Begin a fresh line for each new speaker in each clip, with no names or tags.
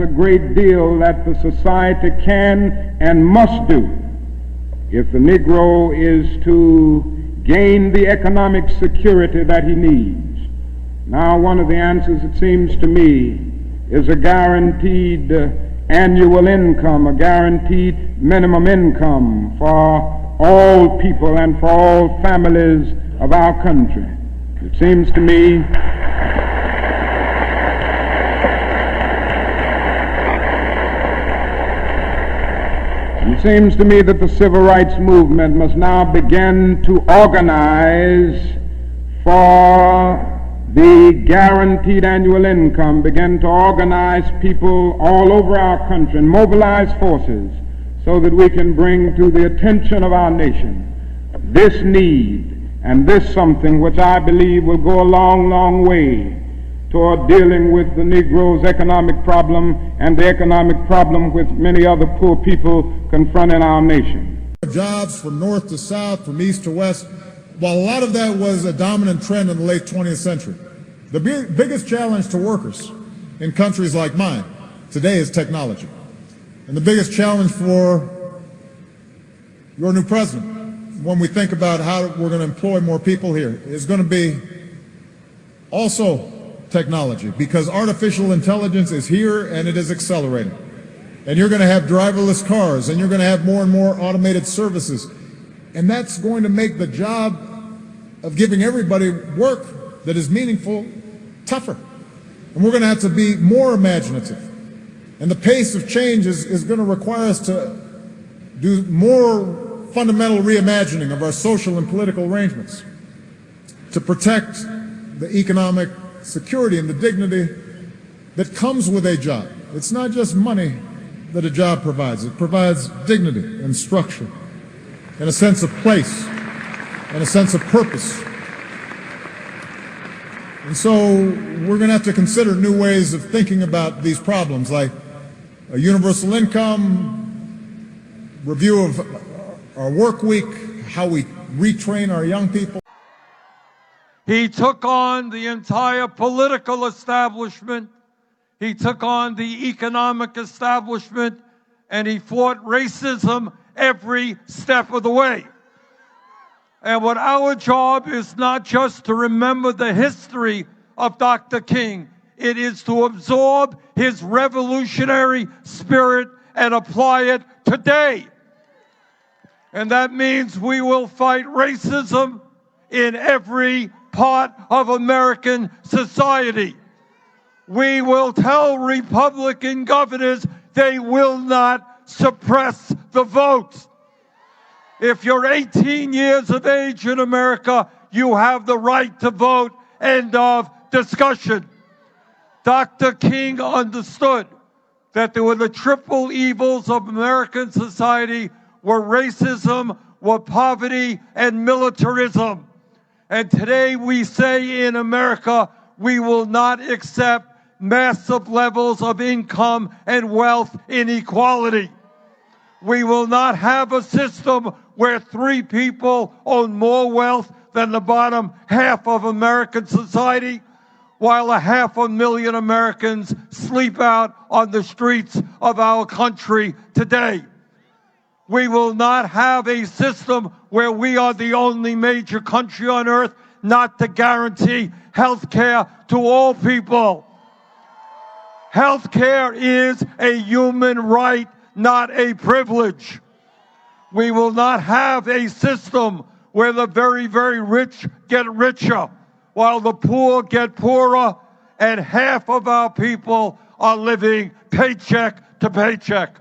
A great deal that the society can and must do if the Negro is to gain the economic security that he needs. Now, one of the answers, it seems to me, is a guaranteed annual income, a guaranteed minimum income for all people and for all families of our country. It seems to me that the civil rights movement must now begin to organize for the guaranteed annual income, begin to organize people all over our country and mobilize forces so that we can bring to the attention of our nation this need and this something which I believe will go a long, long way toward dealing with the Negro's economic problem and the economic problem which many other poor people confront in our nation.
Jobs from north to south, from east to west, while a lot of that was a dominant trend in the late 20th century. The biggest challenge to workers in countries like mine today is technology. And the biggest challenge for your new president, when we think about how we're going to employ more people here, is going to be also technology, because artificial intelligence is here and it is accelerating. And you're going to have driverless cars, and you're going to have more and more automated services. And that's going to make the job of giving everybody work that is meaningful tougher. And we're going to have to be more imaginative. And the pace of change is going to require us to do more fundamental reimagining of our social and political arrangements to protect the economic security and the dignity that comes with a job. It's not just money that a job provides. It provides dignity and structure and a sense of place and a sense of purpose. And so we're going to have to consider new ways of thinking about these problems, like a universal income, review of our work week, how we retrain our young people.
He took on the entire political establishment, he took on the economic establishment, and he fought racism every step of the way. And what our job is not just to remember the history of Dr. King, it is to absorb his revolutionary spirit and apply it today. And that means we will fight racism in every part of American society. We will tell Republican governors they will not suppress the vote. If you're 18 years of age in America, you have the right to vote. End of discussion. Dr. King understood that there were the triple evils of American society, were racism, were poverty, and militarism. And today we say in America, we will not accept massive levels of income and wealth inequality. We will not have a system where 3 people own more wealth than the bottom half of American society, while 500,000 Americans sleep out on the streets of our country today. We will not have a system where we are the only major country on earth not to guarantee health care to all people. Health care is a human right, not a privilege. We will not have a system where the very, very rich get richer while the poor get poorer, and half of our people are living paycheck to paycheck.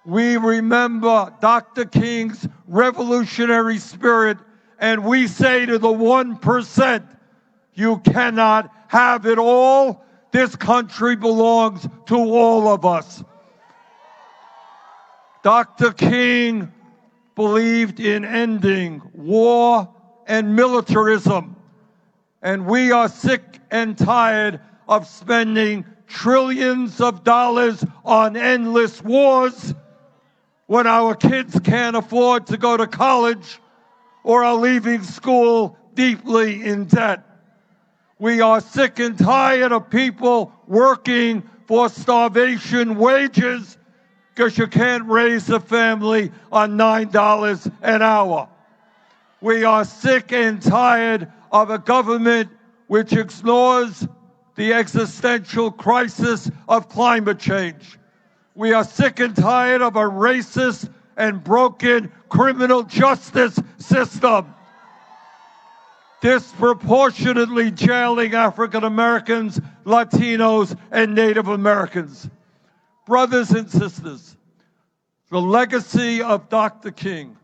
We remember Dr. King's revolutionary spirit, and we say to the 1%, you cannot have it all. This country belongs to all of us. Dr. King believed in ending war and militarism, and we are sick and tired of spending trillions of dollars on endless wars when our kids can't afford to go to college or are leaving school deeply in debt. We are sick and tired of people working for starvation wages because you can't raise a family on $9 an hour. We are sick and tired of a government which ignores the existential crisis of climate change. We are sick and tired of a racist and broken criminal justice system, disproportionately jailing African Americans, Latinos, and Native Americans. Brothers and sisters, the legacy of Dr. King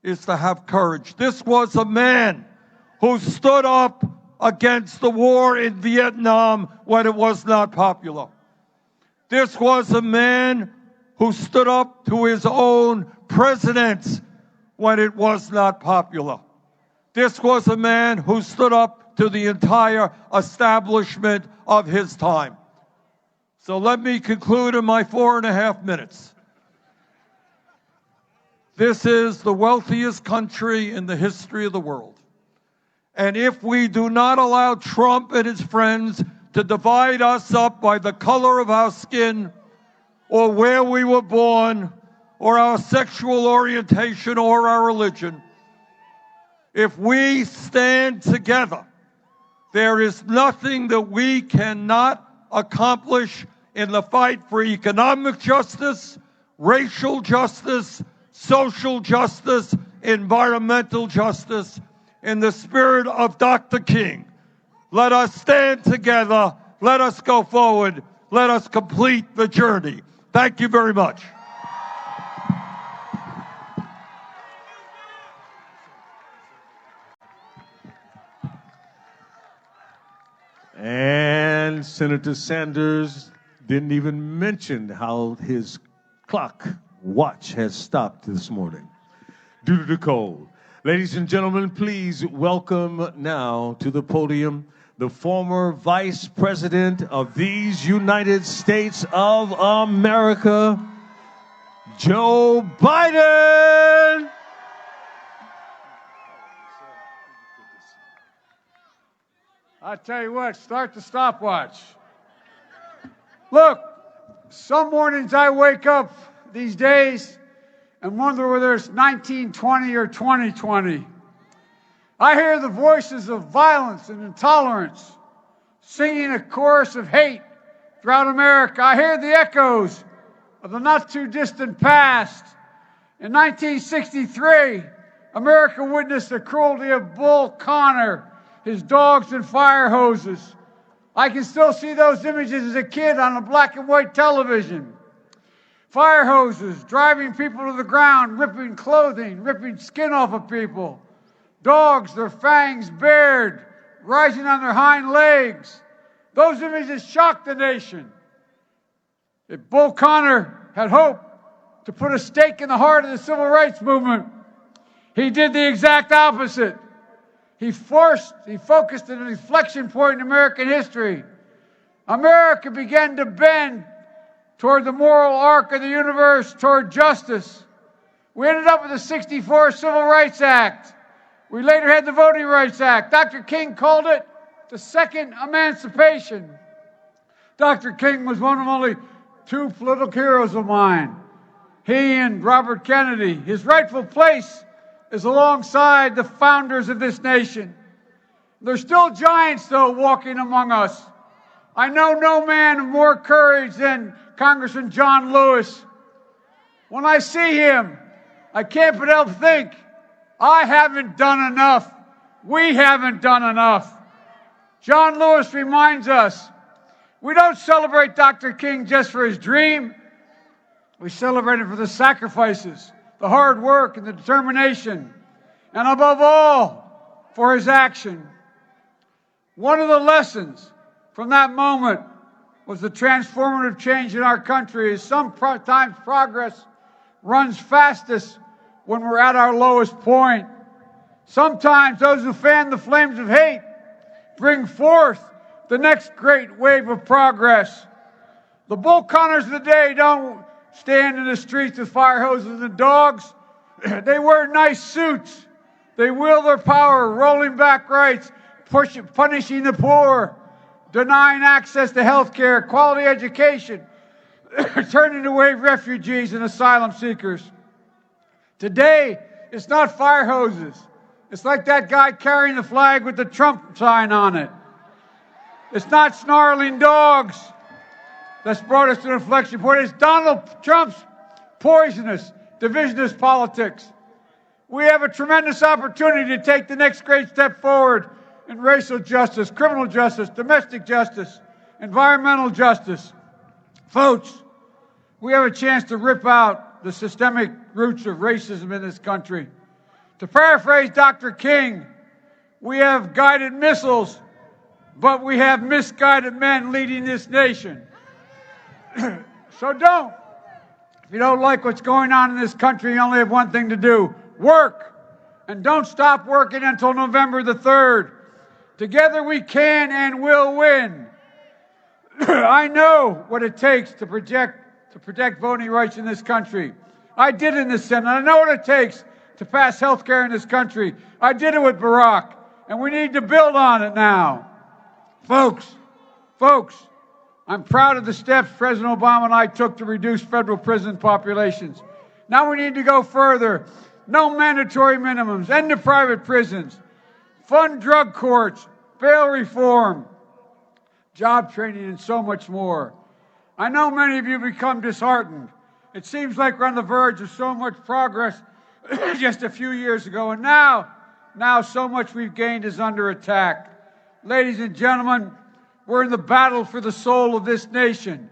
is to have courage. This was a man who stood up against the war in Vietnam when it was not popular. This was a man who stood up to his own presidents when it was not popular. This was a man who stood up to the entire establishment of his time. So let me conclude in my 4.5 minutes. This is the wealthiest country in the history of the world. And if we do not allow Trump and his friends to divide us up by the color of our skin, or where we were born, or our sexual orientation, or our religion, if we stand together, there is nothing that we cannot accomplish in the fight for economic justice, racial justice, social justice, environmental justice. In the spirit of Dr. King, let us stand together, let us go forward, let us complete the journey. Thank you very much.
And Senator Sanders didn't even mention how his clock watch has stopped this morning due to the cold. Ladies and gentlemen, please welcome now to the podium the former Vice President of these United States of America, Joe Biden.
I tell you what, start the stopwatch. Look, some mornings I wake up these days and wonder whether it's 1920 or 2020. I hear the voices of violence and intolerance singing a chorus of hate throughout America. I hear the echoes of the not-too-distant past. In 1963, America witnessed the cruelty of Bull Connor, his dogs and fire hoses. I can still see those images as a kid on a black and white television. Fire hoses, driving people to the ground, ripping clothing, ripping skin off of people. Dogs, their fangs bared, rising on their hind legs. Those images shocked the nation. If Bull Connor had hope to put a stake in the heart of the civil rights movement, he did the exact opposite. He focused at an inflection point in American history. America began to bend toward the moral arc of the universe, toward justice. We ended up with the '64 Civil Rights Act. We later had the Voting Rights Act. Dr. King called it the second emancipation. Dr. King was one of only two political heroes of mine. He and Robert Kennedy. His rightful place is alongside the founders of this nation. There's still giants, though, walking among us. I know no man of more courage than Congressman John Lewis. When I see him, I can't but help think, I haven't done enough. We haven't done enough. John Lewis reminds us, we don't celebrate Dr. King just for his dream. We celebrate him for the sacrifices, the hard work, and the determination, and above all, for his action. One of the lessons from that moment was the transformative change in our country. Sometimes progress runs fastest when we're at our lowest point. Sometimes those who fan the flames of hate bring forth the next great wave of progress. The Bull Connors of the day don't stand in the streets with fire hoses and dogs. They wear nice suits. They wield their power, rolling back rights, punishing the poor, denying access to health care, quality education, turning away refugees and asylum seekers. Today, it's not fire hoses. It's like that guy carrying the flag with the Trump sign on it. It's not snarling dogs that's brought us to an inflection point. It's Donald Trump's poisonous, divisionist politics. We have a tremendous opportunity to take the next great step forward in racial justice, criminal justice, domestic justice, environmental justice. Folks, we have a chance to rip out the systemic roots of racism in this country. To paraphrase Dr. King, we have guided missiles, but we have misguided men leading this nation. So don't. If you don't like what's going on in this country, you only have one thing to do: work. And don't stop working until November the 3rd. Together we can and will win. I know what it takes to protect voting rights in this country. I did in the Senate. I know what it takes to pass health care in this country. I did it with Barack, and we need to build on it now. Folks, I'm proud of the steps President Obama and I took to reduce federal prison populations. Now we need to go further. No mandatory minimums, end to private prisons, fund drug courts, bail reform, job training, and so much more. I know many of you become disheartened. It seems like we're on the verge of so much progress just a few years ago, and now so much we've gained is under attack. Ladies and gentlemen, we're in the battle for the soul of this nation.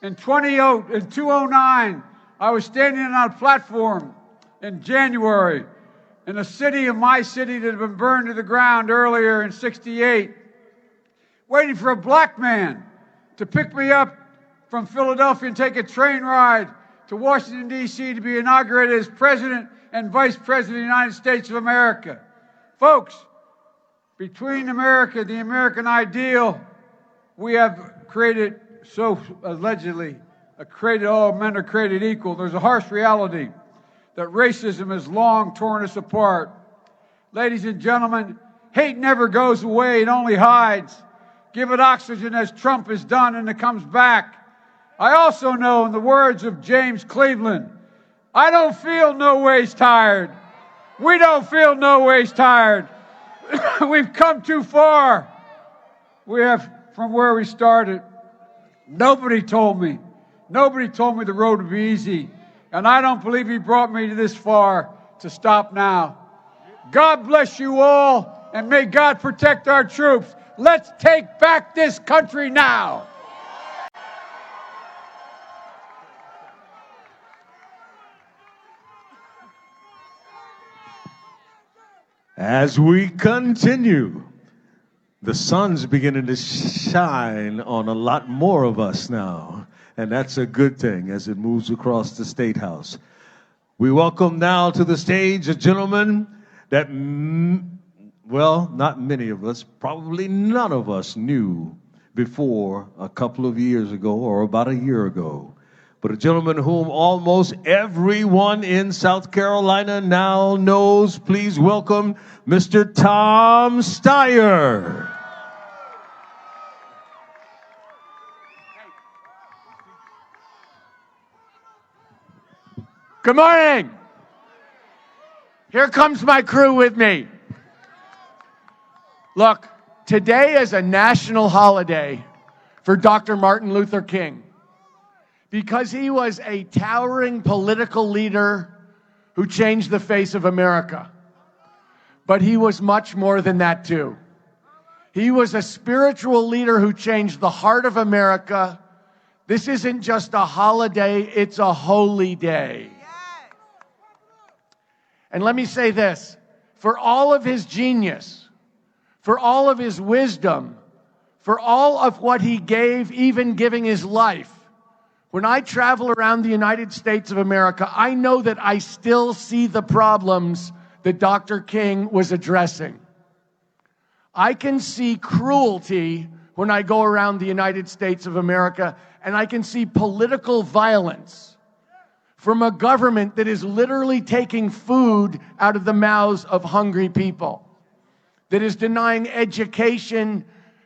In 2009, I was standing on a platform in January in a city of my city that had been burned to the ground earlier in '68, waiting for a black man to pick me up from Philadelphia and take a train ride to Washington, D.C. to be inaugurated as President and Vice President of the United States of America. Folks, between America, the American ideal, we have created, so allegedly, all men are created equal. There's a harsh reality that racism has long torn us apart. Ladies and gentlemen, hate never goes away, it only hides. Give it oxygen as Trump has done, and it comes back. I also know, in the words of James Cleveland, I don't feel no ways tired. We don't feel no ways tired. We've come too far. We have from where we started. Nobody told me the road would be easy. And I don't believe he brought me this far to stop now. God bless you all, and may God protect our troops. Let's take back this country now.
As we continue, the sun's beginning to shine on a lot more of us now. And that's a good thing as it moves across the State House. We welcome now to the stage a gentleman that, well, not many of us, probably none of us knew before a couple of years ago or about a year ago. But a gentleman whom almost everyone in South Carolina now knows. Please welcome Mr. Tom Steyer.
Good morning. Here comes my crew with me. Look, today is a national holiday for Dr. Martin Luther King because he was a towering political leader who changed the face of America. But he was much more than that too. He was a spiritual leader who changed the heart of America. This isn't just a holiday, it's a holy day. And let me say this, for all of his genius, for all of his wisdom, for all of what he gave, even giving his life, when I travel around the United States of America, I know that I still see the problems that Dr. King was addressing. I can see cruelty when I go around the United States of America, and I can see political violence from a government that is literally taking food out of the mouths of hungry people, that is denying education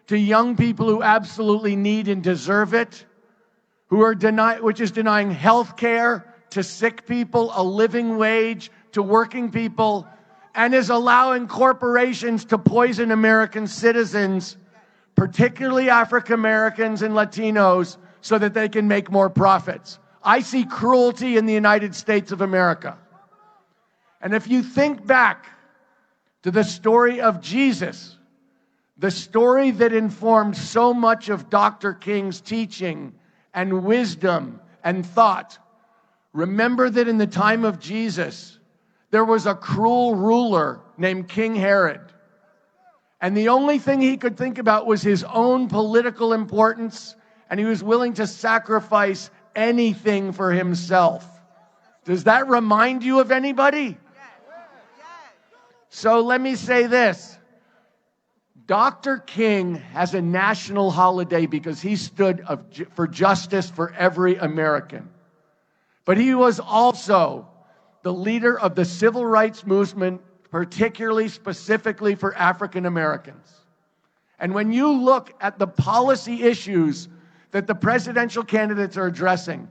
to young people who absolutely need and deserve it, which is denying health care to sick people, a living wage to working people, and is allowing corporations to poison American citizens, particularly African Americans and Latinos, so that they can make more profits. I see cruelty in the United States of America. And if you think back to the story of Jesus, the story that informed so much of Dr. King's teaching and wisdom and thought, remember that in the time of Jesus, there was a cruel ruler named King Herod. And the only thing he could think about was his own political importance, and he was willing to sacrifice anything for himself. Does that remind you of anybody? So let me say this. Dr. King has a national holiday because he stood for justice for every American. But he was also the leader of the civil rights movement, particularly, specifically for African Americans. And when you look at the policy issues that the presidential candidates are addressing,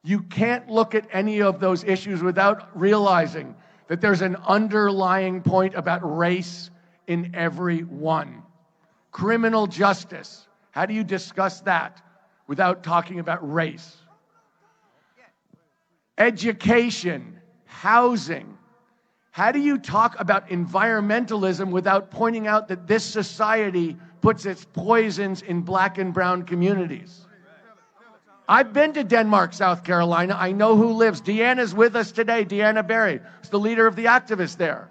you can't look at any of those issues without realizing that there's an underlying point about race in every one. Criminal justice. How do you discuss that without talking about race? Education, housing. How do you talk about environmentalism without pointing out that this society puts its poisons in black and brown communities? I've been to Denmark, South Carolina. I know who lives. Deanna's with us today. Deanna Barry is the leader of the activists there.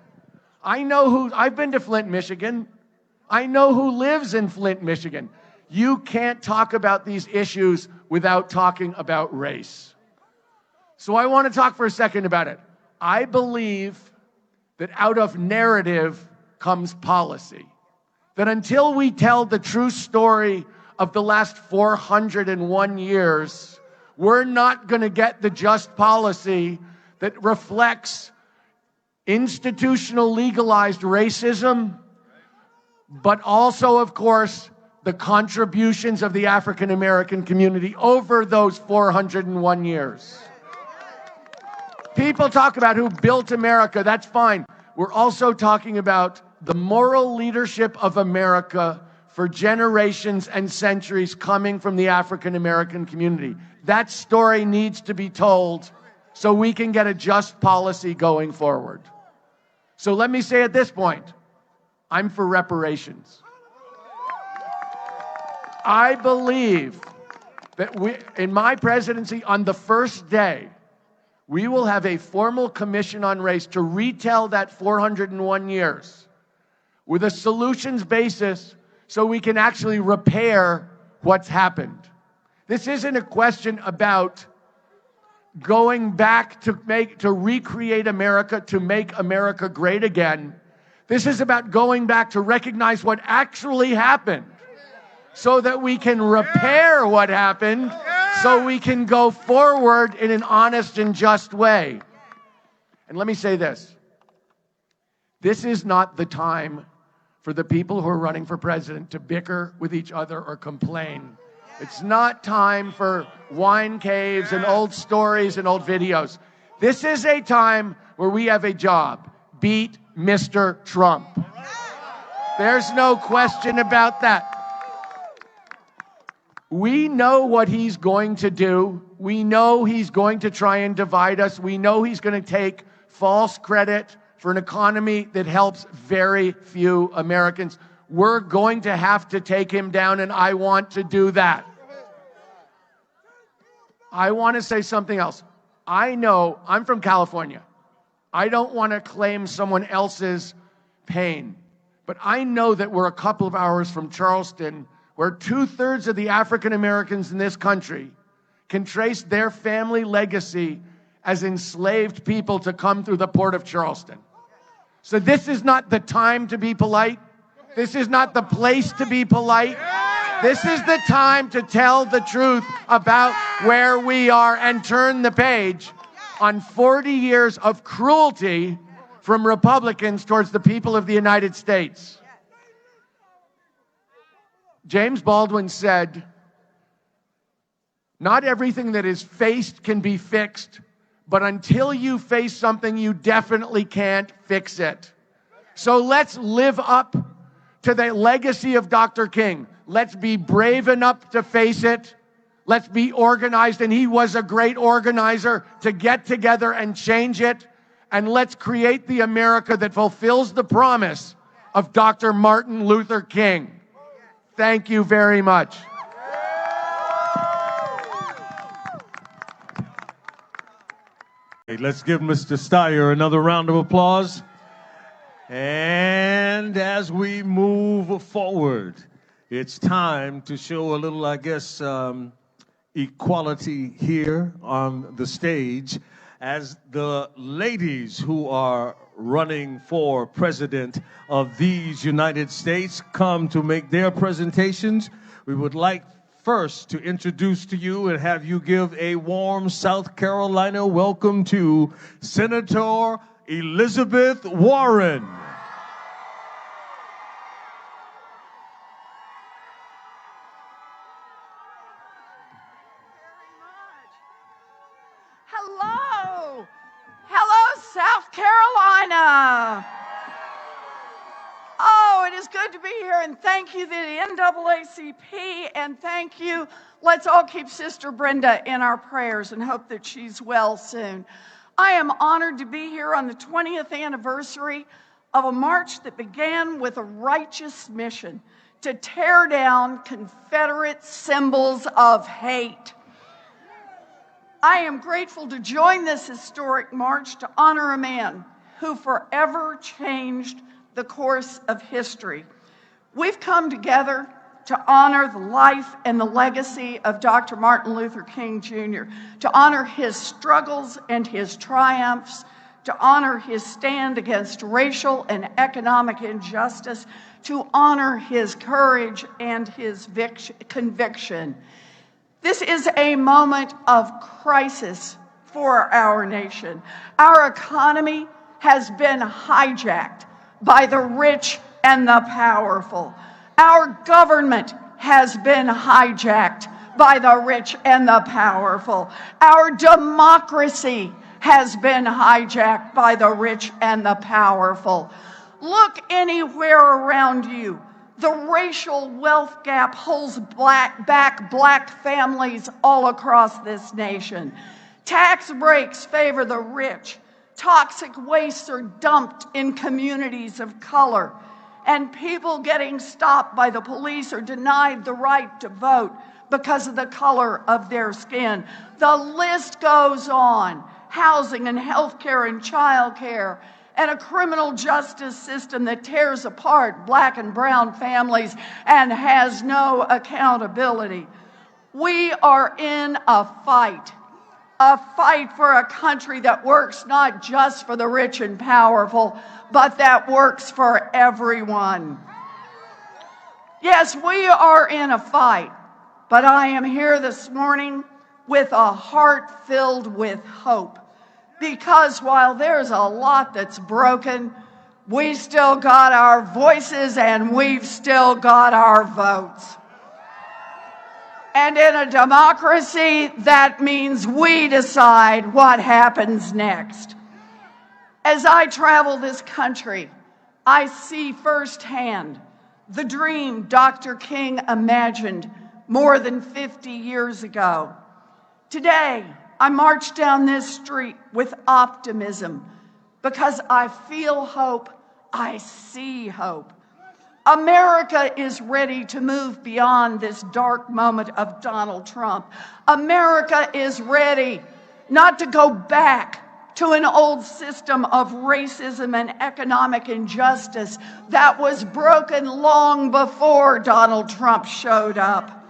I've been to Flint, Michigan. I know who lives in Flint, Michigan. You can't talk about these issues without talking about race. So I want to talk for a second about it. I believe that out of narrative comes policy. That until we tell the true story of the last 401 years, we're not going to get the just policy that reflects institutional legalized racism, but also, of course, the contributions of the African American community over those 401 years. People talk about who built America. That's fine. We're also talking about the moral leadership of America for generations and centuries coming from the African American community. That story needs to be told so we can get a just policy going forward. So let me say at this point, I'm for reparations. I believe that in my presidency, on the first day, we will have a formal commission on race to retell that 401 years with a solutions basis so we can actually repair what's happened. This isn't a question about going back to recreate America, to make America great again. This is about going back to recognize what actually happened so that we can repair what happened, so we can go forward in an honest and just way. And let me say this. This is not the time for the people who are running for president to bicker with each other or complain. It's not time for wine caves and old stories and old videos. This is a time where we have a job. Beat Mr. Trump. There's no question about that. We know what he's going to do. We know he's going to try and divide us. We know he's going to take false credit for an economy that helps very few Americans. We're going to have to take him down, and I want to do that. I want to say something else. I know, I'm from California. I don't want to claim someone else's pain, but I know that we're a couple of hours from Charleston, where 2/3 of the African Americans in this country can trace their family legacy as enslaved people to come through the port of Charleston. So this is not the time to be polite. This is not the place to be polite. This is the time to tell the truth about where we are and turn the page on 40 years of cruelty from Republicans towards the people of the United States. James Baldwin said, "Not everything that is faced can be fixed, but until you face something, you definitely can't fix it." So let's live up to the legacy of Dr. King. Let's be brave enough to face it. Let's be organized, and he was a great organizer, to get together and change it. And let's create the America that fulfills the promise of Dr. Martin Luther King. Thank you very much.
Let's give Mr. Steyer another round of applause. And as we move forward, it's time to show a little, I guess, equality here on the stage as the ladies who are running for president of these United States come to make their presentations. We would like first to introduce to you and have you give a warm South Carolina welcome to Senator Elizabeth Warren.
Hello. Hello, South Carolina. Oh, it is good to be here, and thank you to the NAACP, and thank you. Let's all keep Sister Brenda in our prayers and hope that she's well soon. I am honored to be here on the 20th anniversary of a march that began with a righteous mission to tear down Confederate symbols of hate. I am grateful to join this historic march to honor a man who forever changed the course of history. We've come together to honor the life and the legacy of Dr. Martin Luther King Jr., to honor his struggles and his triumphs, to honor his stand against racial and economic injustice, to honor his courage and his conviction. This is a moment of crisis for our nation. Our economy has been hijacked by the rich and the powerful. Our government has been hijacked by the rich and the powerful. Our democracy has been hijacked by the rich and the powerful. Look anywhere around you. The racial wealth gap holds back black families all across this nation. Tax breaks favor the rich. Toxic wastes are dumped in communities of color. And people getting stopped by the police are denied the right to vote because of the color of their skin. The list goes on. Housing and health care and child care, and a criminal justice system that tears apart black and brown families and has no accountability. We are in a fight for a country that works not just for the rich and powerful, but that works for everyone. Yes, we are in a fight, but I am here this morning with a heart filled with hope. Because while there's a lot that's broken, we still got our voices and we've still got our votes. And in a democracy, that means we decide what happens next. As I travel this country, I see firsthand the dream Dr. King imagined more than 50 years ago. Today, I march down this street with optimism because I feel hope, I see hope. America is ready to move beyond this dark moment of Donald Trump. America is ready not to go back to an old system of racism and economic injustice that was broken long before Donald Trump showed up.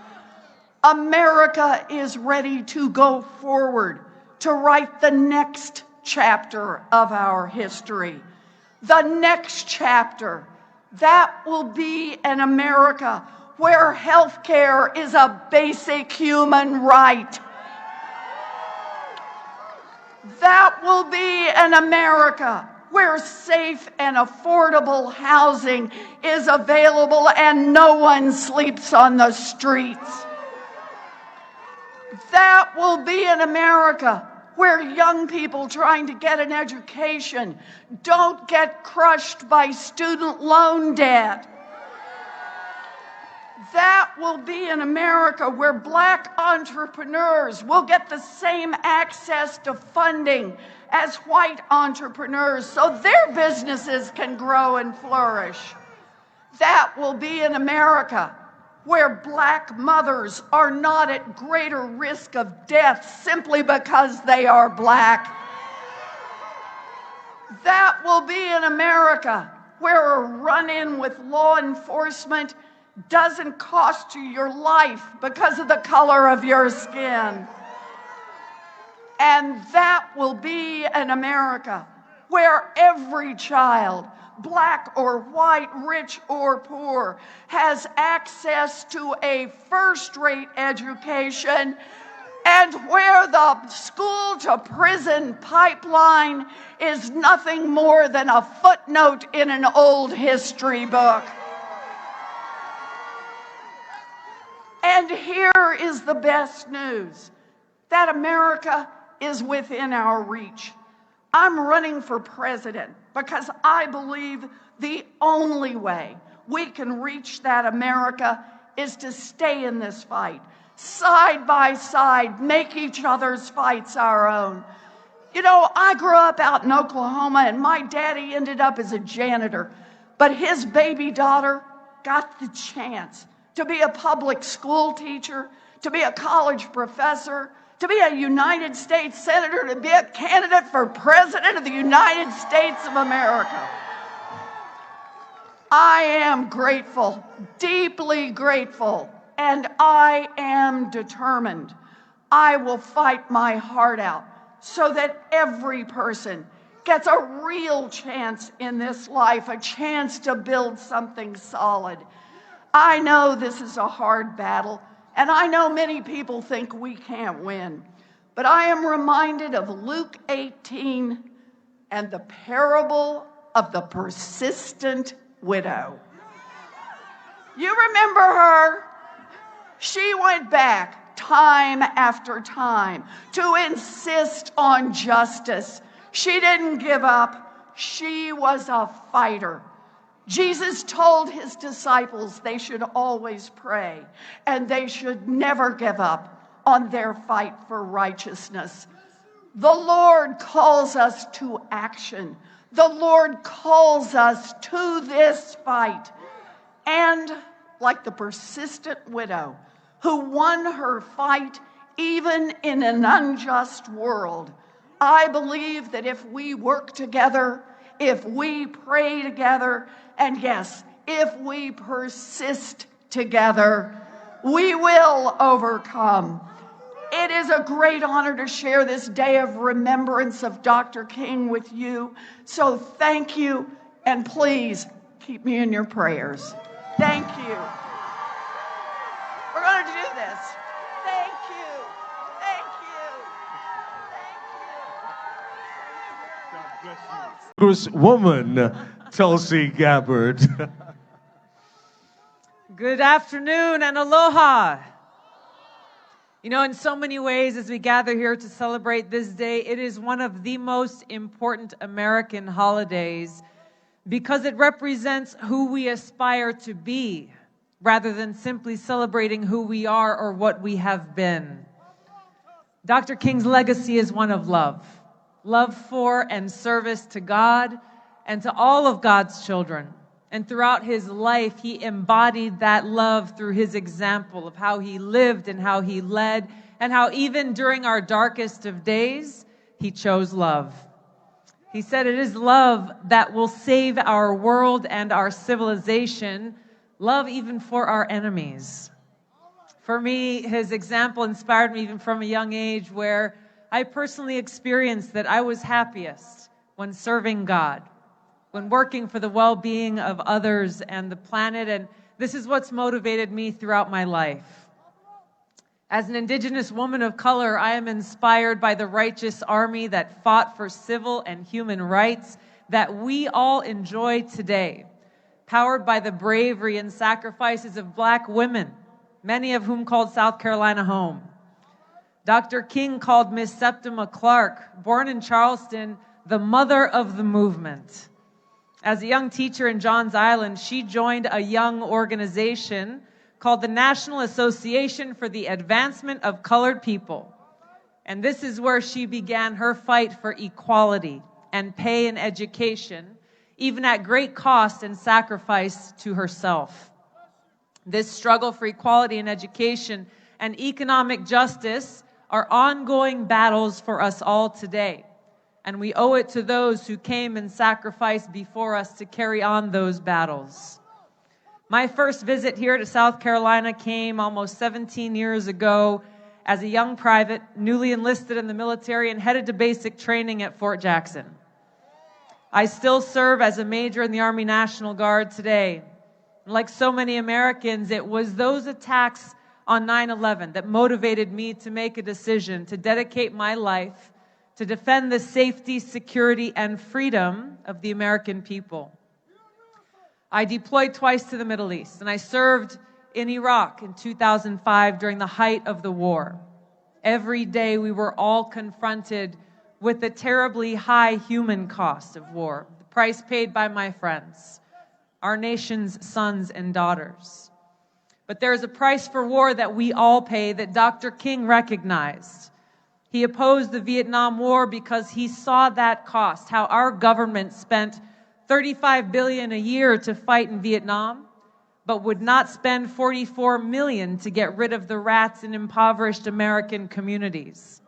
America is ready to go forward, to write the next chapter of our history. The next chapter, that will be an America where health care is a basic human right. That will be an America where safe and affordable housing is available and no one sleeps on the streets. That will be an America where young people trying to get an education don't get crushed by student loan debt. That will be an America where Black entrepreneurs will get the same access to funding as white entrepreneurs so their businesses can grow and flourish. That will be an America where Black mothers are not at greater risk of death simply because they are Black. That will be an America where a run-in with law enforcement doesn't cost you your life because of the color of your skin. And that will be an America where every child, Black or white, rich or poor, has access to a first-rate education, and where the school-to-prison pipeline is nothing more than a footnote in an old history book. And here is the best news, that America is within our reach. I'm running for president because I believe the only way we can reach that America is to stay in this fight, side by side, make each other's fights our own. You know, I grew up out in Oklahoma and my daddy ended up as a janitor, but his baby daughter got the chance to be a public school teacher, to be a college professor, to be a United States Senator, to be a candidate for President of the United States of America. I am grateful, deeply grateful, and I am determined. I will fight my heart out so that every person gets a real chance in this life, a chance to build something solid. I know this is a hard battle, and I know many people think we can't win, but I am reminded of Luke 18 and the parable of the persistent widow. You remember her? She went back time after time to insist on justice. She didn't give up. She was a fighter. Jesus told his disciples they should always pray and they should never give up on their fight for righteousness. The Lord calls us to action. The Lord calls us to this fight. And like the persistent widow who won her fight even in an unjust world, I believe that if we work together, if we pray together, and yes, if we persist together, we will overcome. It is a great honor to share this day of remembrance of Dr. King with you. So thank you, and please keep me in your prayers. Thank you. We're going to do this. Thank you. Thank you. Thank you.
God bless you. Congresswoman Tulsi Gabbard.
Good afternoon and aloha. You know, in so many ways, as we gather here to celebrate this day, it is one of the most important American holidays because it represents who we aspire to be rather than simply celebrating who we are or what we have been. Dr. King's legacy is one of love. Love for and service to God and to all of God's children. And throughout his life, he embodied that love through his example of how he lived and how he led, and how even during our darkest of days, he chose love. He said it is love that will save our world and our civilization, love even for our enemies. For me, his example inspired me even from a young age, where I personally experienced that I was happiest when serving God, when working for the well-being of others and the planet, and this is what's motivated me throughout my life. As an Indigenous woman of color, I am inspired by the righteous army that fought for civil and human rights, that we all enjoy today, powered by the bravery and sacrifices of Black women, many of whom called South Carolina home. Dr. King called Miss Septima Clark, born in Charleston, the mother of the movement. As a young teacher in Johns Island, she joined a young organization called the National Association for the Advancement of Colored People. And this is where she began her fight for equality and pay in education, even at great cost and sacrifice to herself. This struggle for equality in education and economic justice are ongoing battles for us all today. And we owe it to those who came and sacrificed before us to carry on those battles. My first visit here to South Carolina came almost 17 years ago as a young private, newly enlisted in the military and headed to basic training at Fort Jackson. I still serve as a major in the Army National Guard today. Like so many Americans, it was those attacks on 9/11 that motivated me to make a decision to dedicate my life to defend the safety, security, and freedom of the American people. I deployed twice to the Middle East, and I served in Iraq in 2005 during the height of the war. Every day we were all confronted with the terribly high human cost of war, the price paid by my friends, our nation's sons and daughters. But there is a price for war that we all pay that Dr. King recognized. He opposed the Vietnam War because he saw that cost, how our government spent $35 billion a year to fight in Vietnam, but would not spend $44 million to get rid of the rats in impoverished American communities.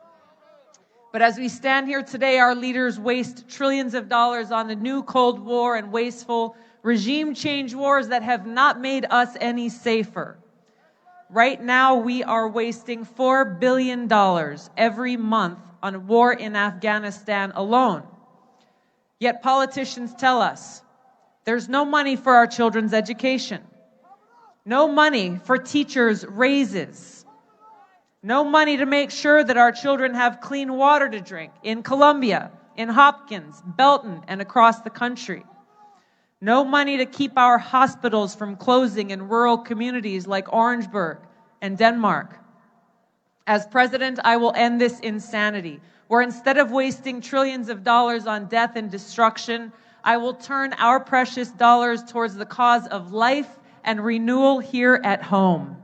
But as we stand here today, our leaders waste trillions of dollars on the new Cold War and wasteful regime change wars that have not made us any safer. Right now, we are wasting $4 billion every month on war in Afghanistan alone. Yet politicians tell us there's no money for our children's education, no money for teachers' raises, no money to make sure that our children have clean water to drink in Columbia, in Hopkins, Belton, and across the country. No money to keep our hospitals from closing in rural communities like Orangeburg and Denmark. As president, I will end this insanity, where instead of wasting trillions of dollars on death and destruction, I will turn our precious dollars towards the cause of life and renewal here at home.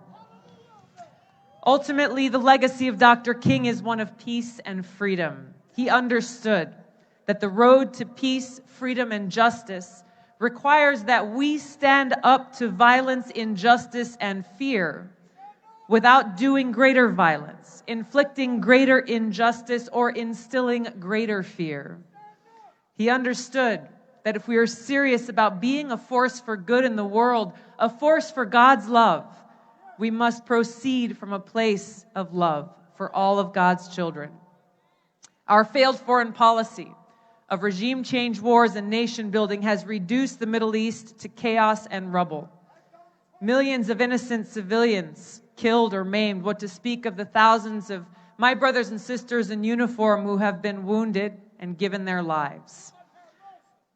Ultimately, the legacy of Dr. King is one of peace and freedom. He understood that the road to peace, freedom, and justice requires that we stand up to violence, injustice, and fear without doing greater violence, inflicting greater injustice, or instilling greater fear. He understood that if we are serious about being a force for good in the world, a force for God's love, we must proceed from a place of love for all of God's children. Our failed foreign policy of regime change wars and nation building has reduced the Middle East to chaos and rubble. Millions of innocent civilians killed or maimed, what to speak of the thousands of my brothers and sisters in uniform who have been wounded and given their lives.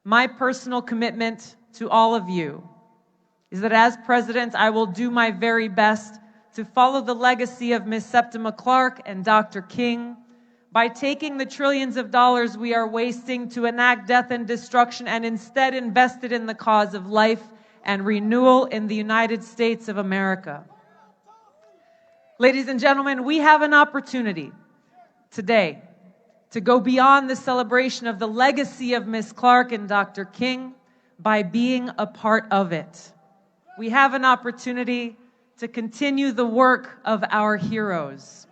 My personal commitment to all of you is that as president, I will do my very best to follow the legacy of Ms. Septima Clark and Dr. King by taking the trillions of dollars we are wasting to enact death and destruction and instead invest it in the cause of life and renewal in the United States of America. Ladies and gentlemen, we have an opportunity today to go beyond the celebration of the legacy of Ms. Clark and Dr. King by being a part of it. We have an opportunity to continue the work of our heroes.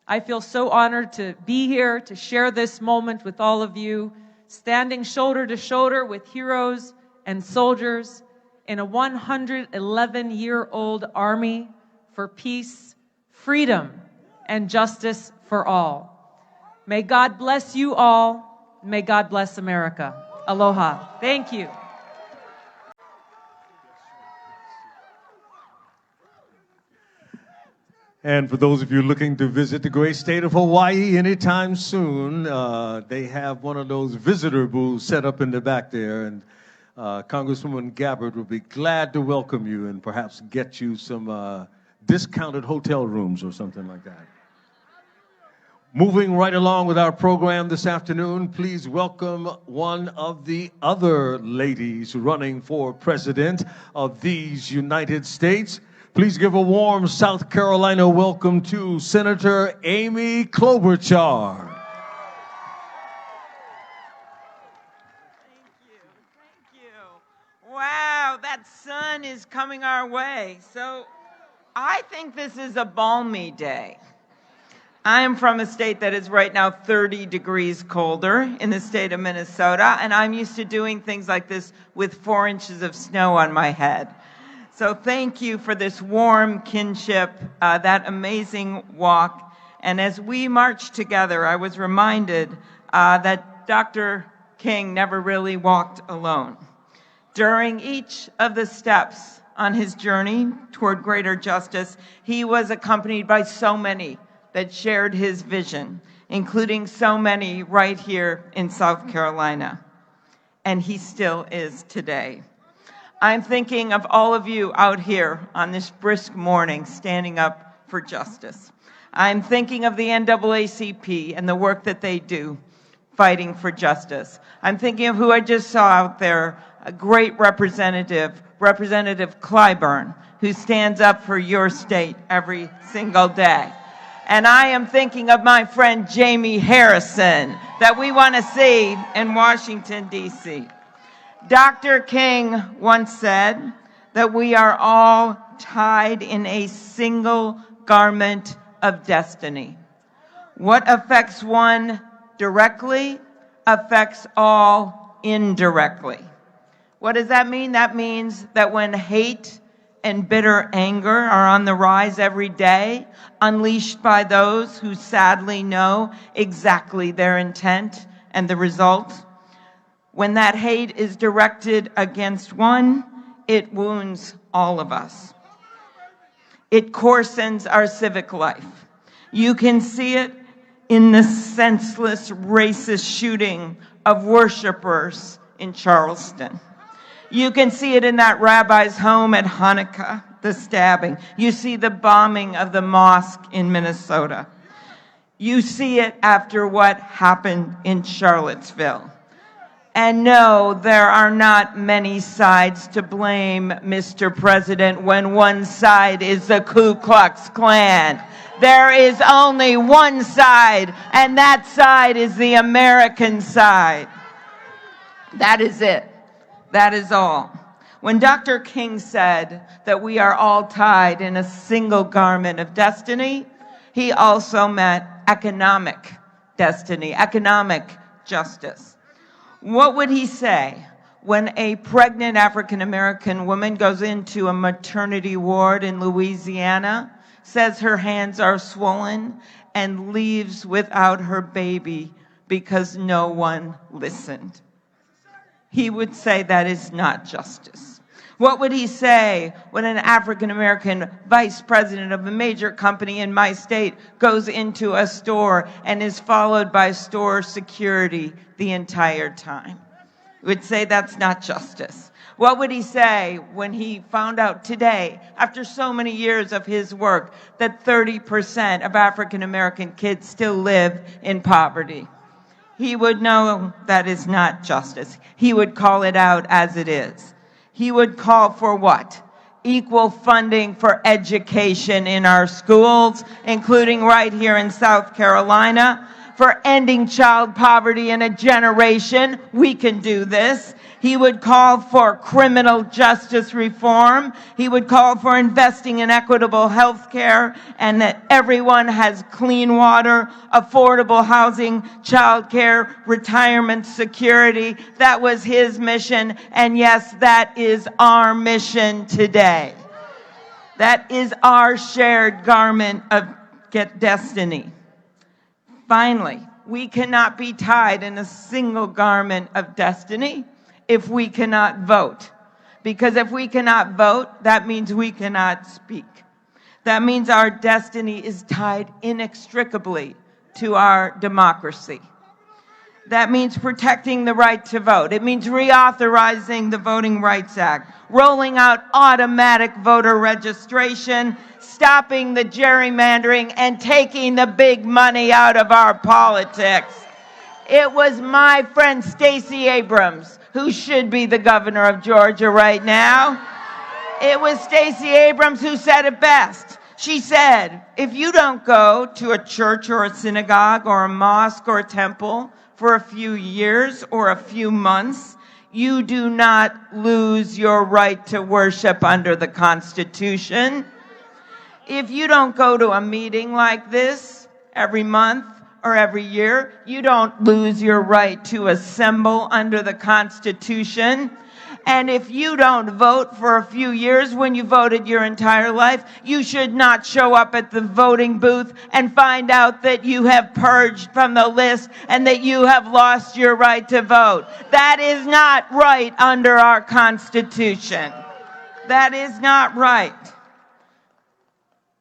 I feel so honored to be here to share this moment with all of you, standing shoulder to shoulder with heroes and soldiers in a 111-year-old army for peace, freedom, and justice for all. May God bless you all. May God bless America. Aloha. Thank you.
And for those of you looking to visit the great state of Hawaii anytime soon, they have one of those visitor booths set up in the back there, and Congresswoman Gabbard will be glad to welcome you and perhaps get you some discounted hotel rooms or something like that. Moving right along with our program this afternoon, please welcome one of the other ladies running for president of these United States. Please give a warm South Carolina welcome to Senator Amy Klobuchar.
Thank you. Wow, that sun is coming our way. So I think this is a balmy day. I am from a state that is right now 30 degrees colder in the state of Minnesota, and I'm used to doing things like this with 4 inches of snow on my head. So thank you for this warm kinship, that amazing walk. And as we marched together, I was reminded that Dr. King never really walked alone. During each of the steps on his journey toward greater justice, he was accompanied by so many that shared his vision, including so many right here in South Carolina. And he still is today. I'm thinking of all of you out here on this brisk morning standing up for justice. I'm thinking of the NAACP and the work that they do fighting for justice. I'm thinking of who I just saw out there, a great representative, Representative Clyburn, who stands up for your state every single day. And I am thinking of my friend Jamie Harrison that we want to see in Washington, D.C. Dr. King once said that we are all tied in a single garment of destiny. What affects one directly affects all indirectly. What does that mean? That means that when hate and bitter anger are on the rise every day, unleashed by those who sadly know exactly their intent and the result, when that hate is directed against one, it wounds all of us. It coarsens our civic life. You can see it in the senseless racist shooting of worshipers in Charleston. You can see it in that rabbi's home at Hanukkah, the stabbing. You see the bombing of the mosque in Minnesota. You see it after what happened in Charlottesville. And no, there are not many sides to blame, Mr. President, when one side is the Ku Klux Klan. There is only one side, and that side is the American side. That is it. That is all. When Dr. King said that we are all tied in a single garment of destiny, he also meant economic destiny, economic justice. What would he say when a pregnant African-American woman goes into a maternity ward in Louisiana, says her hands are swollen, and leaves without her baby because no one listened? He would say that is not justice. What would he say when an African-American vice president of a major company in my state goes into a store and is followed by store security the entire time? He would say that's not justice. What would he say when he found out today, after so many years of his work, that 30% of African-American kids still live in poverty? He would know that is not justice. He would call it out as it is. He would call for what? Equal funding for education in our schools, including right here in South Carolina, for ending child poverty in a generation. We can do this. He would call for criminal justice reform. He would call for investing in equitable health care and that everyone has clean water, affordable housing, child care, retirement security. That was his mission. And yes, that is our mission today. That is our shared garment of destiny. Finally, we cannot be tied in a single garment of destiny if we cannot vote. Because if we cannot vote, that means we cannot speak. That means our destiny is tied inextricably to our democracy. That means protecting the right to vote. It means reauthorizing the Voting Rights Act, rolling out automatic voter registration, stopping the gerrymandering, and taking the big money out of our politics. It was my friend Stacey Abrams, who should be the governor of Georgia right now. It was Stacey Abrams who said it best. She said, if you don't go to a church or a synagogue or a mosque or a temple for a few years or a few months, you do not lose your right to worship under the Constitution. If you don't go to a meeting like this every month or every year, you don't lose your right to assemble under the Constitution. And if you don't vote for a few years when you voted your entire life, you should not show up at the voting booth and find out that you have purged from the list and that you have lost your right to vote. That is not right under our Constitution. That is not right.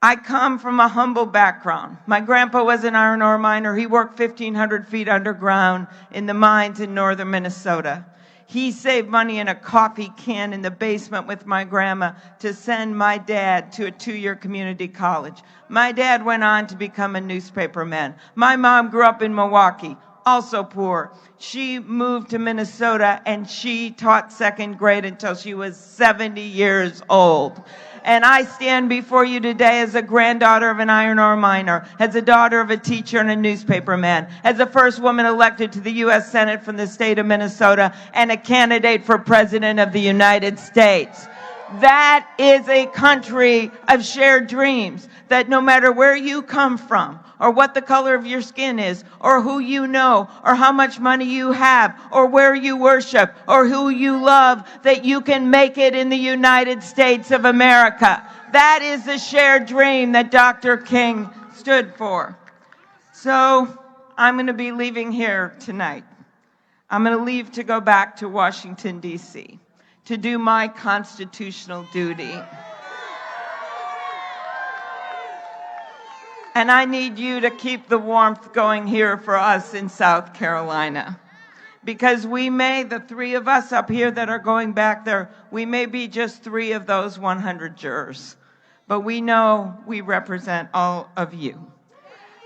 I come from a humble background. My grandpa was an iron ore miner. He worked 1,500 feet underground in the mines in northern Minnesota. He saved money in a coffee can in the basement with my grandma to send my dad to a 2-year community college. My dad went on to become a newspaperman. My mom grew up in Milwaukee, also poor. She moved to Minnesota and she taught 2nd grade until she was 70 years old. And I stand before you today as a granddaughter of an iron ore miner, as a daughter of a teacher and a newspaperman, as the first woman elected to the U.S. Senate from the state of Minnesota, and a candidate for President of the United States. That is a country of shared dreams, that no matter where you come from, or what the color of your skin is, or who you know, or how much money you have, or where you worship, or who you love, that you can make it in the United States of America. That is the shared dream that Dr. King stood for. So I'm going to be leaving here tonight. I'm going to leave to go back to Washington, D.C., to do my constitutional duty. And I need you to keep the warmth going here for us in South Carolina. Because we may, the 3 of us up here that are going back there, we may be just 3 of those 100 jurors. But we know we represent all of you.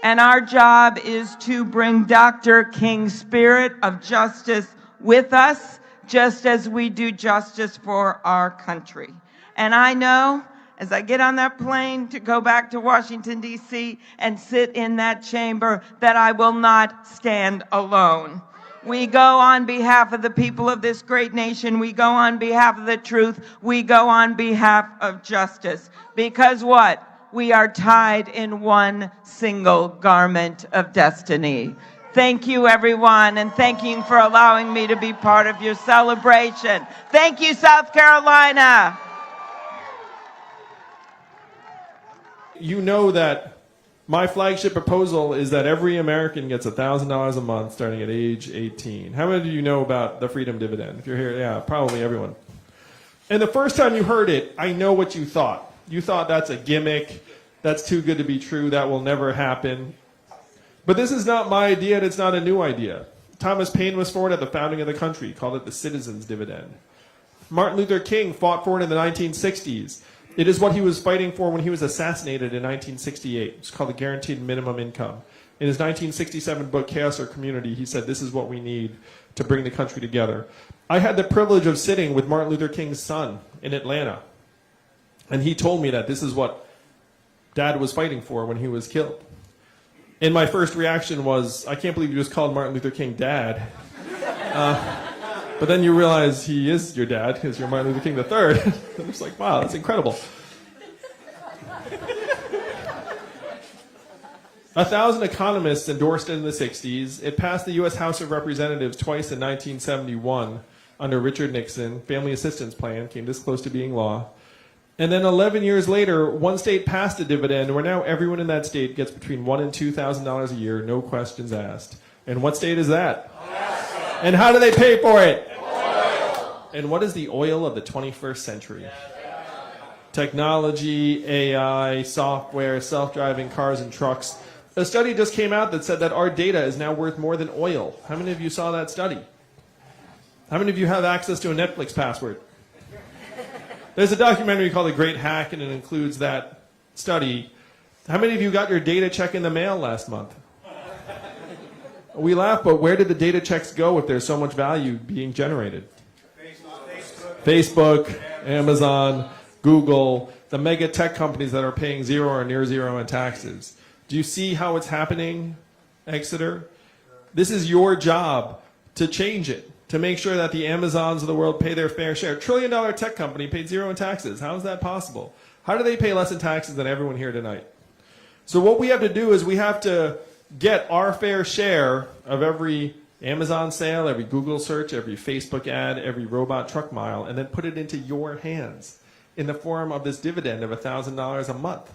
And our job is to bring Dr. King's spirit of justice with us, just as we do justice for our country. And I know, as I get on that plane to go back to Washington, D.C. and sit in that chamber, that I will not stand alone. We go on behalf of the people of this great nation. We go on behalf of the truth. We go on behalf of justice. Because what? We are tied in one single garment of destiny. Thank you, everyone, and thank you for allowing me to be part of your celebration. Thank you, South Carolina.
You know that my flagship proposal is that every American gets $1,000 a month starting at age 18. How many of you know about the freedom dividend? If you're here, yeah, probably everyone. And the first time you heard it, I know what you thought. You thought that's a gimmick, that's too good to be true, that will never happen. But this is not my idea, and it's not a new idea. Thomas Paine was for it at the founding of the country, called it the citizens' dividend. Martin Luther King fought for it in the 1960s. It is what he was fighting for when he was assassinated in 1968. It's called the guaranteed minimum income. In his 1967 book, Chaos or Community, he said this is what we need to bring the country together. I had the privilege of sitting with Martin Luther King's son in Atlanta. And he told me that this is what Dad was fighting for when he was killed. And my first reaction was, I can't believe you just called Martin Luther King Dad. But then you realize he is your dad, because you're Martin Luther King III. I'm just like, wow, that's incredible. 1,000 economists endorsed it in the 60s. It passed the U.S. House of Representatives twice in 1971 under Richard Nixon. Family Assistance Plan came this close to being law. And then 11 years later, one state passed a dividend where now everyone in that state gets between $1,000 and $2,000 a year, no questions asked. And what state is that? Alaska. And how do they pay for it? Oil. And what is the oil of the 21st century? technology, AI, software, self-driving cars and trucks. A study just came out that said that our data is now worth more than oil. How many of you saw that study? How many of you have access to a Netflix password? There's a documentary called The Great Hack, and it includes that study. How many of you got your data check in the mail last month? We laugh, but where did the data checks go if there's so much value being generated? Facebook, Amazon, Google, the mega tech companies that are paying zero or near zero in taxes. Do you see how it's happening, Exeter? This is your job to change it, to make sure that the Amazons of the world pay their fair share. $1 trillion tech company paid zero in taxes. How is that possible? How do they pay less in taxes than everyone here tonight? So what we have to do is we have to get our fair share of every Amazon sale, every Google search, every Facebook ad, every robot truck mile, and then put it into your hands in the form of this dividend of $1,000 a month.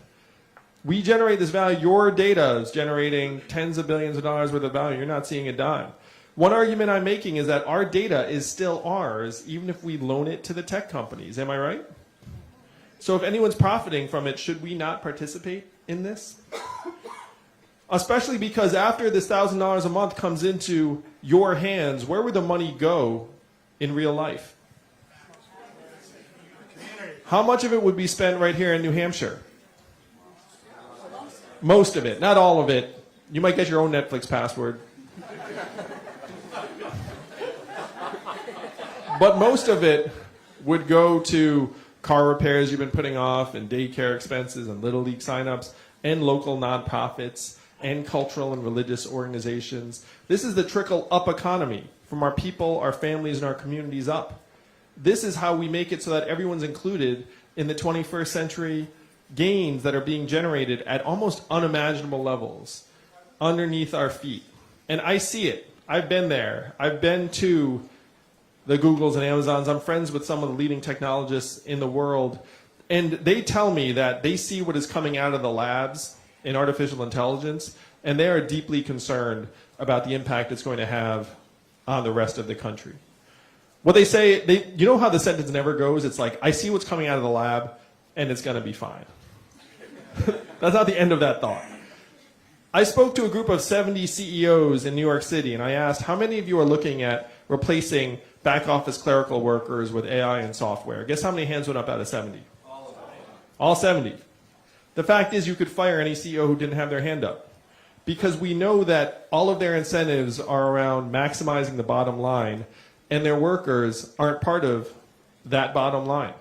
We generate this value. Your data is generating tens of billions of dollars worth of value. You're not seeing a dime. One argument I'm making is that our data is still ours, even if we loan it to the tech companies. Am I right? So if anyone's profiting from it, should we not participate in this? Especially because after this $1,000 a month comes into your hands, where would the money go in real life? How much of it would be spent right here in New Hampshire? Most of it, not all of it. You might get your own Netflix password. But most of it would go to car repairs you've been putting off, and daycare expenses, and Little League signups, and local nonprofits, and cultural and religious organizations. This is the trickle-up economy from our people, our families, and our communities up. This is how we make it so that everyone's included in the 21st century gains that are being generated at almost unimaginable levels underneath our feet. And I see it. I've been there. I've been to the Googles and Amazons. I'm friends with some of the leading technologists in the world. And they tell me that they see what is coming out of the labs in artificial intelligence, and they are deeply concerned about the impact it's going to have on the rest of the country. What they say, you know how the sentence never goes? It's like, I see what's coming out of the lab, and it's going to be fine. That's not the end of that thought. I spoke to a group of 70 CEOs in New York City, and I asked, how many of you are looking at replacing back office clerical workers with AI and software? Guess how many hands went up out of 70? All 70. The fact is, you could fire any CEO who didn't have their hand up, because we know that all of their incentives are around maximizing the bottom line, and their workers aren't part of that bottom line.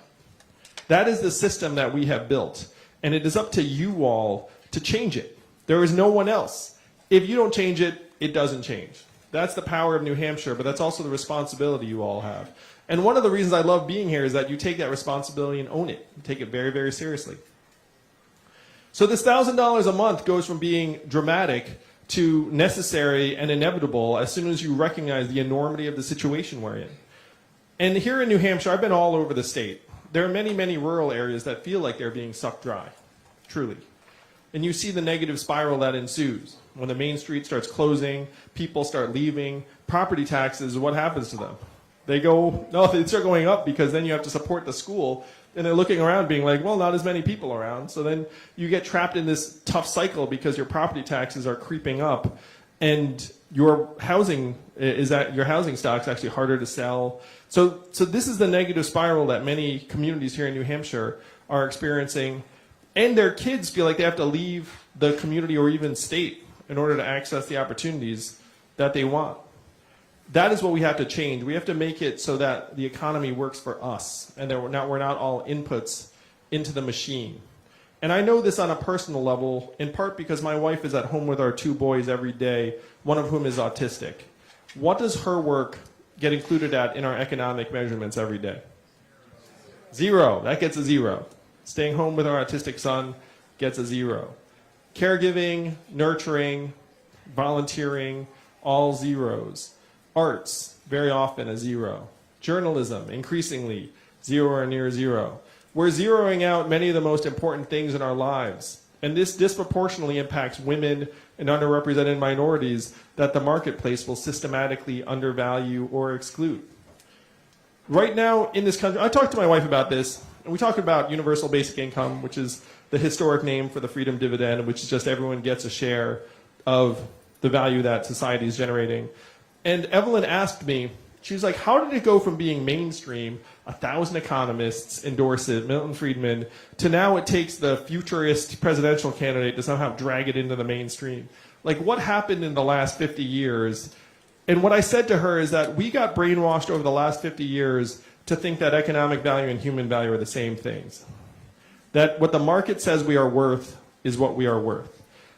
That is the system that we have built, and it is up to you all to change it. There is no one else. If you don't change it, it doesn't change. That's the power of New Hampshire, but that's also the responsibility you all have. And one of the reasons I love being here is that you take that responsibility and own it. You take it very, very seriously. So this $1,000 a month goes from being dramatic to necessary and inevitable as soon as you recognize the enormity of the situation we're in. And here in New Hampshire, I've been all over the state. There are many, many rural areas that feel like they're being sucked dry, truly. And you see the negative spiral that ensues. When the main street starts closing, people start leaving, property taxes, what happens to them? They start going up, because then you have to support the school, and they're looking around being like, well, not as many people around. So then you get trapped in this tough cycle because your property taxes are creeping up, and your housing stock's actually harder to sell. So this is the negative spiral that many communities here in New Hampshire are experiencing, and their kids feel like they have to leave the community or even state in order to access the opportunities that they want. That is what we have to change. We have to make it so that the economy works for us, and that we're not all inputs into the machine. And I know this on a personal level, in part because my wife is at home with our 2 boys every day, one of whom is autistic. What does her work get included at in our economic measurements every day? 0. That gets a 0. Staying home with our autistic son gets a 0. Caregiving, nurturing, volunteering, all zeros. Arts, very often a 0. Journalism, increasingly 0 or near 0. We're zeroing out many of the most important things in our lives. And this disproportionately impacts women and underrepresented minorities that the marketplace will systematically undervalue or exclude. Right now in this country, I talked to my wife about this. And we talk about universal basic income, which is the historic name for the freedom dividend, which is just everyone gets a share of the value that society is generating. And Evelyn asked me, she was like, how did it go from being mainstream, 1,000 economists endorse it, Milton Friedman, to now it takes the futurist presidential candidate to somehow drag it into the mainstream? Like, what happened in the last 50 years? And what I said to her is that we got brainwashed over the last 50 years to think that economic value and human value are the same things. That what the market says we are worth is what we are worth.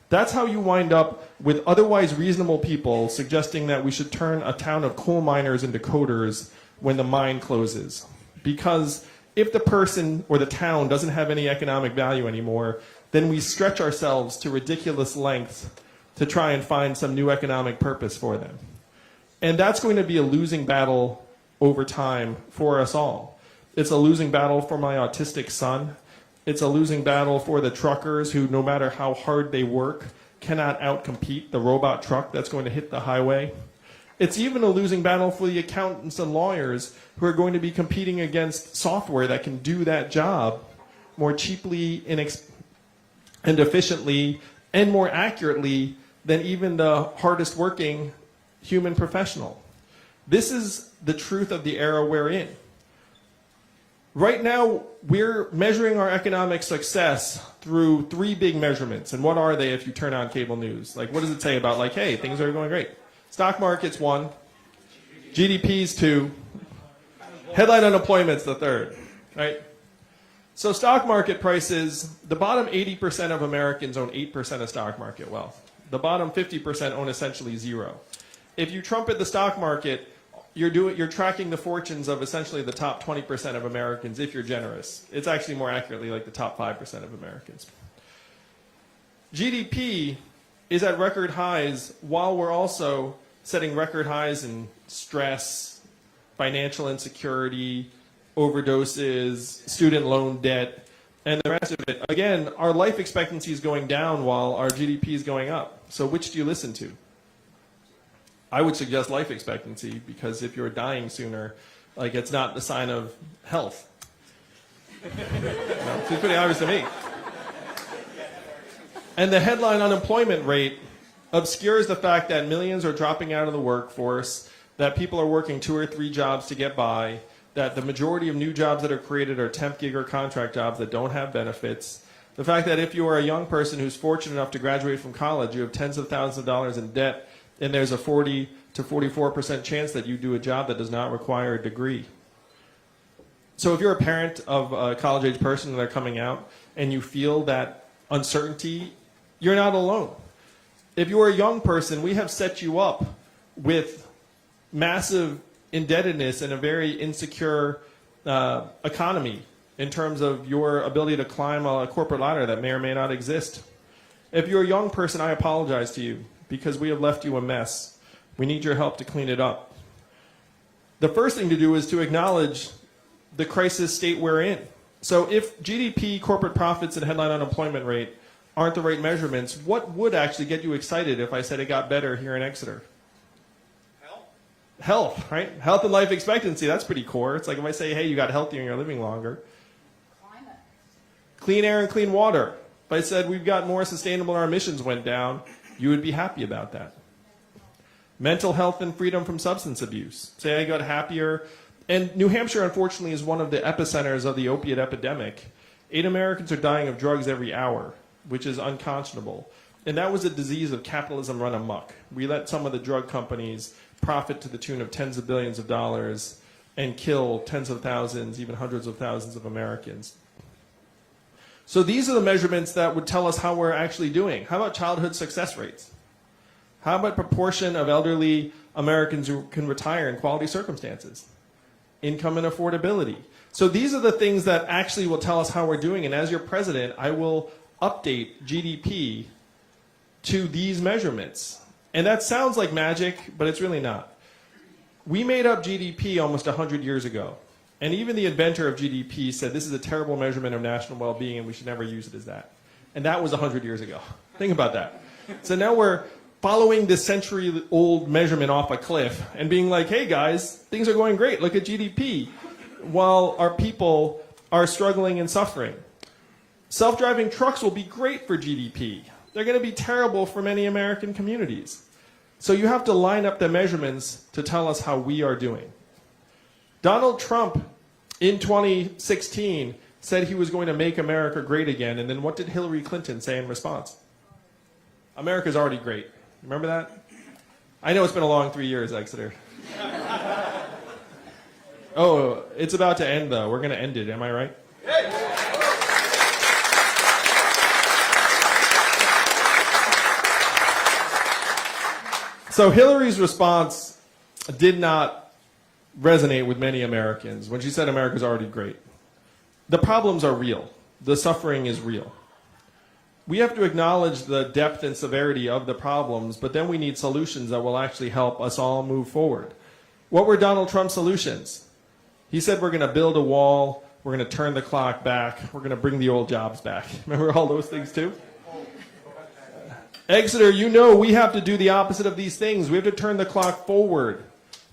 That's how you wind up with otherwise reasonable people suggesting that we should turn a town of coal miners into coders when the mine closes. Because if the person or the town doesn't have any economic value anymore, then we stretch ourselves to ridiculous lengths to try and find some new economic purpose for them. And that's going to be a losing battle over time for us all. It's a losing battle for my autistic son. It's a losing battle for the truckers who, no matter how hard they work, cannot outcompete the robot truck that's going to hit the highway. It's even a losing battle for the accountants and lawyers who are going to be competing against software that can do that job more cheaply and efficiently and more accurately than even the hardest working human professional. This is the truth of the era we're in. Right now, we're measuring our economic success through 3 big measurements. And what are they if you turn on cable news? Like, what does it say about, like, hey, things are going great? Stock market's 1, GDP's 2, headline unemployment's the 3rd, right? So stock market prices, the bottom 80% of Americans own 8% of stock market wealth. The bottom 50% own essentially 0. If you trumpet the stock market, you're tracking the fortunes of essentially the top 20% of Americans if you're generous. It's actually more accurately like the top 5% of Americans. GDP is at record highs while we're also setting record highs in stress, financial insecurity, overdoses, student loan debt, and the rest of it. Again, our life expectancy is going down while our GDP is going up. So which do you listen to? I would suggest life expectancy, because if you're dying sooner, like, it's not the sign of health. It's pretty obvious to me. And the headline unemployment rate obscures the fact that millions are dropping out of the workforce, that people are working 2 or 3 jobs to get by, that the majority of new jobs that are created are temp gig or contract jobs that don't have benefits. The fact that if you are a young person who's fortunate enough to graduate from college, you have tens of thousands of dollars in debt, and there's a 40 to 44% chance that you do a job that does not require a degree. So if you're a parent of a college-age person and they're coming out and you feel that uncertainty, you're not alone. If you're a young person, we have set you up with massive indebtedness and a very insecure economy in terms of your ability to climb a corporate ladder that may or may not exist. If you're a young person, I apologize to you, because we have left you a mess. We need your help to clean it up. The first thing to do is to acknowledge the crisis state we're in. So if GDP, corporate profits, and headline unemployment rate aren't the right measurements, what would actually get you excited if I said it got better here in Exeter? Health, right? Health and life expectancy, that's pretty core. It's like if I say, hey, you got healthier and you're living longer.
Climate.
Clean air and clean water. If I said we've got more sustainable, our emissions went down, you would be happy about that. Mental health and freedom from substance abuse. Say I got happier. And New Hampshire, unfortunately, is one of the epicenters of the opiate epidemic. 8 Americans are dying of drugs every hour, which is unconscionable. And that was a disease of capitalism run amok. We let some of the drug companies profit to the tune of tens of billions of dollars and kill tens of thousands, even hundreds of thousands of Americans. So these are the measurements that would tell us how we're actually doing. How about childhood success rates? How about proportion of elderly Americans who can retire in quality circumstances? Income and affordability. So these are the things that actually will tell us how we're doing. And as your president, I will update GDP to these measurements. And that sounds like magic, but it's really not. We made up GDP almost 100 years ago. And even the inventor of GDP said this is a terrible measurement of national well-being and we should never use it as that. And that was 100 years ago. Think about that. So now we're following this century-old measurement off a cliff and being like, hey guys, things are going great, look at GDP. While our people are struggling and suffering. Self-driving trucks will be great for GDP. They're going to be terrible for many American communities. So you have to line up the measurements to tell us how we are doing. Donald Trump in 2016 said he was going to make America great again, and then what did Hillary Clinton say in response? America's already great. Remember that? I know it's been a long 3 years, Exeter. Oh, it's about to end, though. We're going to end it. Am I right? So Hillary's response did not resonate with many Americans when she said America's already great. The problems are real. The suffering is real. We have to acknowledge the depth and severity of the problems, but then we need solutions that will actually help us all move forward. What were Donald Trump's solutions? He said we're going to build a wall, we're going to turn the clock back, we're going to bring the old jobs back. Remember all those things too? Exeter, you know we have to do the opposite of these things. We have to turn the clock forward.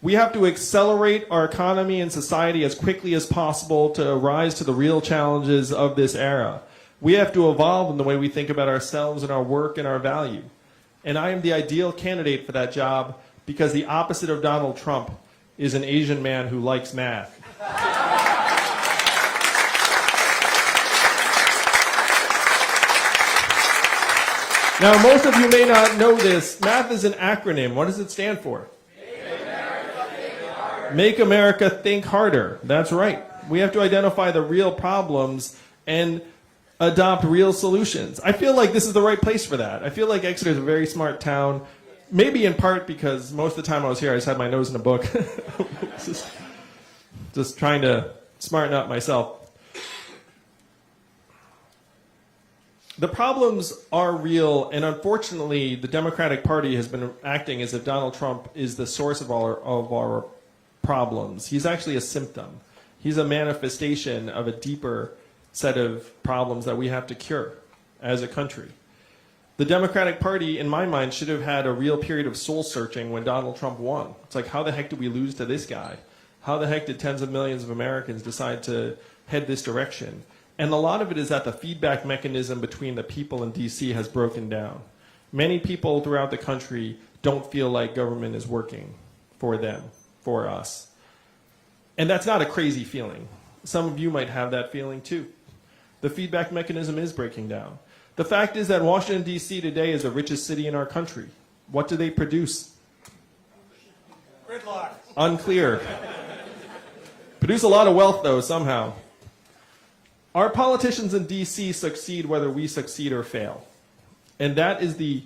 We have to accelerate our economy and society as quickly as possible to rise to the real challenges of this era. We have to evolve in the way we think about ourselves and our work and our value. And I am the ideal candidate for that job because the opposite of Donald Trump is an Asian man who likes math. Now, most of you may not know this. Math is an acronym. What does it stand for? Make America think harder. That's right. We have to identify the real problems and adopt real solutions. I feel like this is the right place for that. I feel like Exeter is a very smart town, maybe in part because most of the time I was here, I just had my nose in a book. just trying to smarten up myself. The problems are real, and unfortunately, the Democratic Party has been acting as if Donald Trump is the source of our problems. He's actually a symptom. He's a manifestation of a deeper set of problems that we have to cure as a country. The Democratic Party, in my mind, should have had a real period of soul searching when Donald Trump won. It's like, how the heck did we lose to this guy? How the heck did tens of millions of Americans decide to head this direction? And a lot of it is that the feedback mechanism between the people in DC has broken down. Many people throughout the country don't feel like government is working for them, for us. And that's not a crazy feeling. Some of you might have that feeling too. The feedback mechanism is breaking down. The fact is that Washington, D.C. today is the richest city in our country. What do they produce? Gridlock. Unclear. Produce a lot of wealth, though, somehow. Our politicians in D.C. succeed whether we succeed or fail. And that is the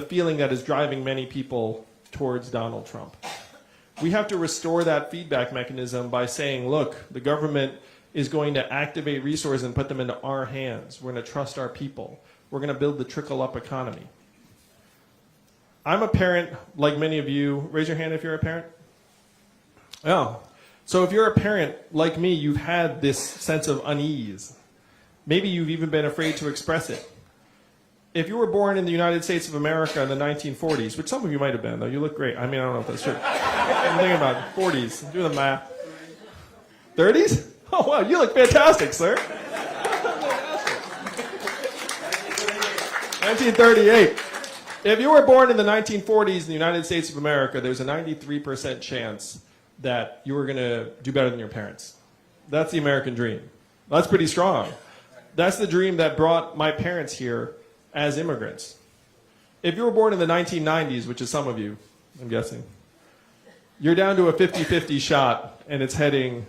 feeling that is driving many people towards Donald Trump. We have to restore that feedback mechanism by saying, look, the government is going to activate resources and put them into our hands. We're going to trust our people. We're going to build the trickle-up economy. I'm a parent, like many of you. Raise your hand if you're a parent. Oh. So if you're a parent, like me, you've had this sense of unease. Maybe you've even been afraid to express it. If you were born in the United States of America in the 1940s, which some of you might have been, though, you look great. I mean, I don't know if that's true. I'm thinking about 40s. Do the math. 30s? Oh, wow, you look fantastic, sir. 1938. If you were born in the 1940s in the United States of America, there's a 93% chance that you were going to do better than your parents. That's the American dream. That's pretty strong. That's the dream that brought my parents here as immigrants. If you were born in the 1990s, which is some of you, I'm guessing, you're down to a 50-50 shot, and it's heading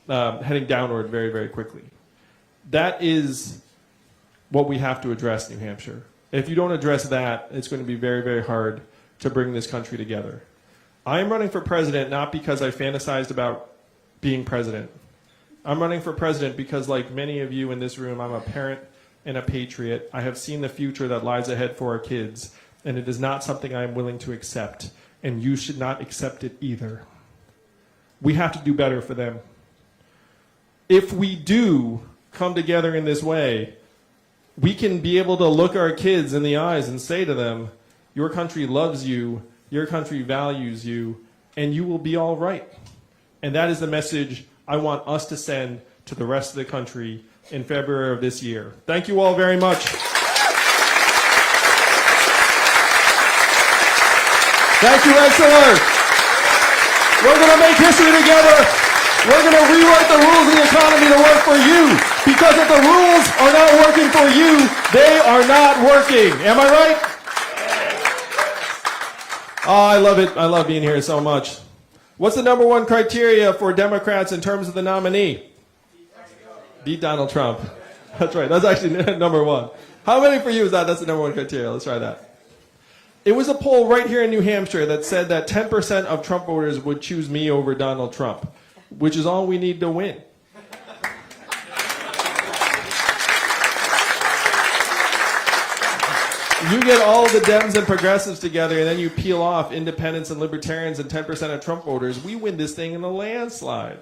downward very, very quickly. That is what we have to address, New Hampshire. If you don't address that, it's going to be very, very hard to bring this country together. I am running for president not because I fantasized about being president. I'm running for president because, like many of you in this room, I'm a parent and a patriot. I have seen the future that lies ahead for our kids, and it is not something I am willing to accept, and you should not accept it either. We have to do better for them. If we do come together in this way, we can be able to look our kids in the eyes and say to them, your country loves you, your country values you, and you will be all right. And that is the message I want us to send to the rest of the country in February of this year. Thank you all very much. Thank you, Rensselaer. We're going to make history together. We're going to rewrite the rules of the economy to work for you. Because if the rules are not working for you, they are not working. Am I right? Oh, I love it. I love being here so much. What's the number one criteria for Democrats in terms of the nominee? Beat Donald Trump. That's right. That's actually number one. How many for you is that? That's the number one criteria. Let's try that. It was a poll right here in New Hampshire that said that 10% of Trump voters would choose me over Donald Trump, which is all we need to win. You get all the Dems and progressives together, and then you peel off independents and libertarians and 10% of Trump voters. We win this thing in a landslide.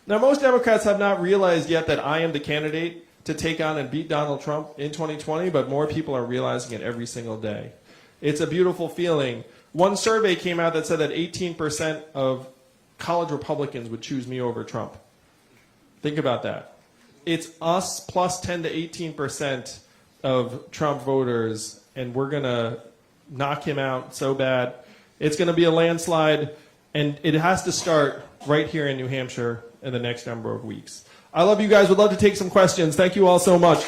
Now, most Democrats have not realized yet that I am the candidate to take on and beat Donald Trump in 2020, but more people are realizing it every single day. It's a beautiful feeling. One survey came out that said that 18% of college Republicans would choose me over Trump. Think about that. It's us plus 10 to 18% of Trump voters, and we're going to knock him out so bad. It's going to be a landslide, and it has to start right here in New Hampshire in the next number of weeks. I love you guys. Would love to take some questions. Thank you all so much.